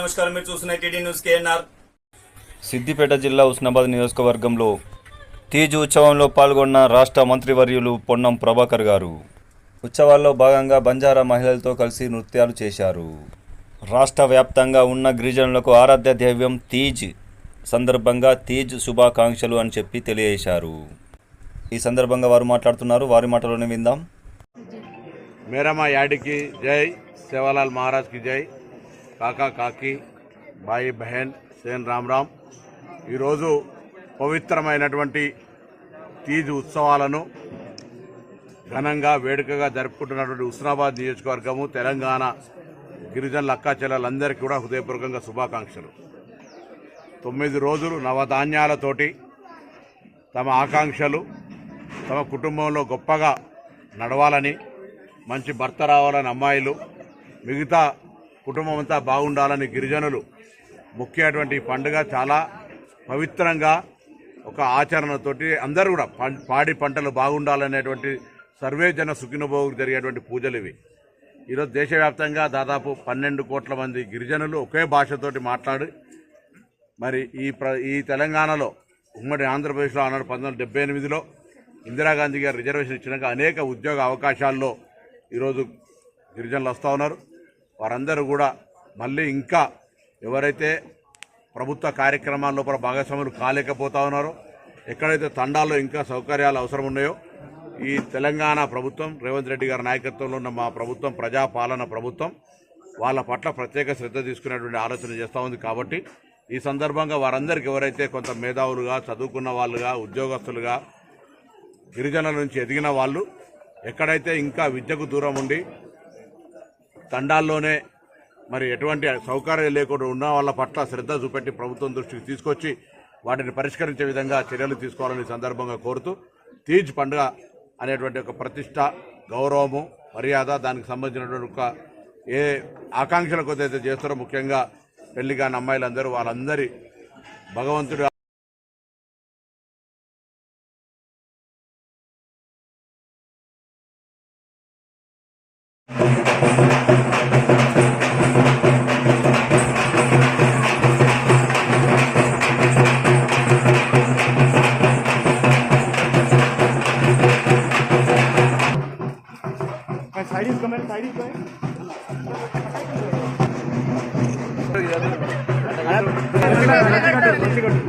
నమస్కారం, మీరు చూస్తున్న టీడీ న్యూస్ కేఎన్ఆర్. సిద్దిపేట జిల్లా ఉస్నాబాద్ నియోజకవర్గంలో తీజ్ ఉత్సవంలో పాల్గొన్న రాష్ట్ర మంత్రివర్యులు పొన్నం ప్రభాకర్ గారు ఉత్సవాల్లో భాగంగా బంజారా మహిళలతో కలిసి నృత్యాలు చేశారు. రాష్ట్ర వ్యాప్తంగా ఉన్న గిరిజనులకు ఆరాధ్య దైవం తీజ్ సందర్భంగా తీజ్ శుభాకాంక్షలు అని చెప్పి తెలియజేశారు. ఈ సందర్భంగా వారు మాట్లాడుతున్నారు, వారి మాటలోనే విందాం. మేరమ్మ యాడికి జై, సేవాలాల్ మహారాజ్ కి జై, కాకా కాకి, బాయి బహన్, సేన్ రామ్ రామ్. ఈరోజు పవిత్రమైనటువంటి తీజ్ ఉత్సవాలను ఘనంగా వేడుకగా జరుపుకుంటున్నటువంటి హుస్నాబాద్ నియోజకవర్గము, తెలంగాణ గిరిజనుల అక్కా చెల్లెలందరికీ కూడా హృదయపూర్వకంగా శుభాకాంక్షలు. 9 రోజులు నవధాన్యాలతోటి తమ ఆకాంక్షలు తమ కుటుంబంలో గొప్పగా నడవాలని, మంచి భర్త రావాలని అమ్మాయిలు, మిగతా కుటుంబం అంతా బాగుండాలని గిరిజనులు ముఖ్యమైనటువంటి పండుగ చాలా పవిత్రంగా ఒక ఆచరణతోటి అందరూ కూడా పాడి పంటలు బాగుండాలనేటువంటి సర్వే జన సుఖినభోగుకు జరిగేటువంటి పూజలు ఇవి. ఈరోజు దేశవ్యాప్తంగా దాదాపు 12 కోట్ల మంది గిరిజనులు ఒకే భాషతోటి మాట్లాడి మరి ఈ తెలంగాణలో ఉమ్మడి ఆంధ్రప్రదేశ్లో 1978లో ఇందిరాగాంధీ గారు రిజర్వేషన్ ఇచ్చినాక అనేక ఉద్యోగ అవకాశాల్లో ఈరోజు గిరిజనులు వస్తూ ఉన్నారు. వారందరూ కూడా మళ్ళీ ఇంకా ఎవరైతే ప్రభుత్వ కార్యక్రమాల లోపల భాగస్వాములు కాలేకపోతా ఉన్నారో, ఎక్కడైతే తండాల్లో ఇంకా సౌకర్యాలు అవసరం ఉన్నాయో, ఈ తెలంగాణ ప్రభుత్వం రేవంత్ రెడ్డి గారి నాయకత్వంలో ఉన్న మా ప్రభుత్వం ప్రజాపాలన ప్రభుత్వం వాళ్ళ పట్ల ప్రత్యేక శ్రద్ధ తీసుకునేటువంటి ఆలోచన చేస్తూ ఉంది. కాబట్టి ఈ సందర్భంగా వారందరికీ ఎవరైతే కొంత మేధావులుగా, చదువుకున్న వాళ్ళుగా, ఉద్యోగస్తులుగా, గిరిజనుల నుంచి ఎదిగిన వాళ్ళు ఎక్కడైతే ఇంకా విద్యకు దూరం ఉండి తండాల్లోనే మరి ఎటువంటి సౌకర్యం లేకుండా ఉన్న వాళ్ళ పట్ల శ్రద్ధ చూపెట్టి ప్రభుత్వం దృష్టికి తీసుకొచ్చి వాటిని పరిష్కరించే విధంగా చర్యలు తీసుకోవాలని సందర్భంగా కోరుతూ, తీజ్ పండుగ అనేటువంటి ఒక ప్రతిష్ట, గౌరవము, మర్యాద, దానికి సంబంధించినటువంటి ఒక ఏ ఆకాంక్షల కొద్దైతే చేస్తారో, ముఖ్యంగా పెళ్లి కాని అమ్మాయిలందరూ వాళ్ళందరి భగవంతుడు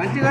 మంచిగా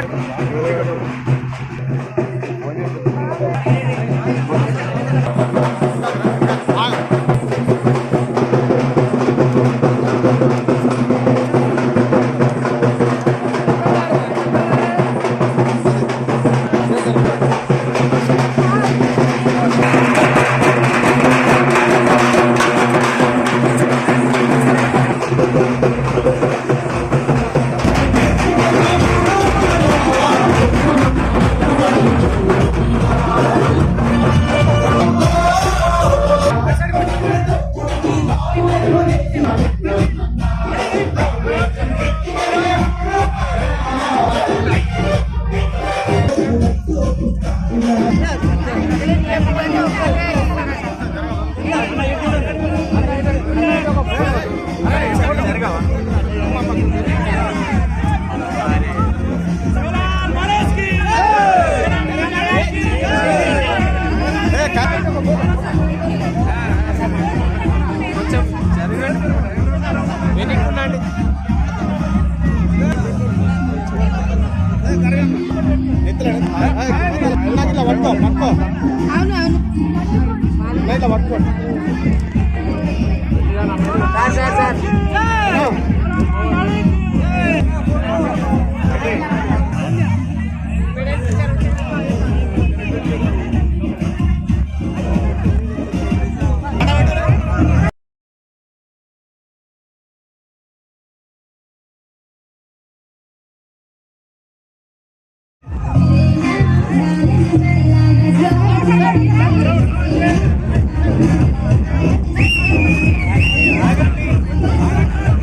Thank you.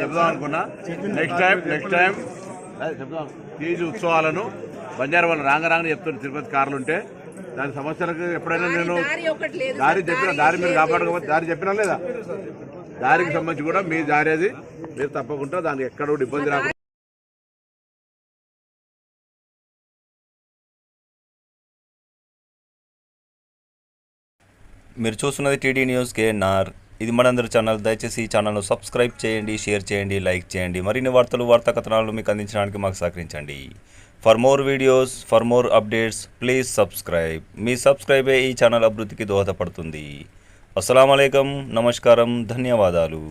చెప్దాం అనుకున్నా నెక్స్ట్ టైం చెప్దాం. తీజు ఉత్సవాలను బంజారావాళ్ళు రాంగ చెప్తున్నారు. తిరుపతి కార్లు ఉంటే దాని సమస్యలకు ఎప్పుడైనా నేను దారి చెప్పిన దారి మీరు కాపాడకపోతే దారి చెప్పినా లేదా దారికి సంబంధించి కూడా మీ దారి అది మీరు తప్పకుండా దానికి ఎక్కడ కూడా ఇబ్బంది రాకుండా మీరు చూస్తున్నది టీడీ న్యూస్ కేఎన్ఆర్. ఇది మనందరి ఛానల్. దయచేసి ఈ ఛానల్ను సబ్స్క్రైబ్ చేయండి, షేర్ చేయండి, లైక్ చేయండి. మరిన్ని వార్తా కథనాలను మీకు అందించడానికి మాకు సహకరించండి. For more videos, for more updates please subscribe. మీ సబ్స్క్రైబే ఈ ఛానల్ అభివృద్ధికి దోహదపడుతుంది. అస్సలాము అలైకుం, నమస్కారం, ధన్యవాదాలు.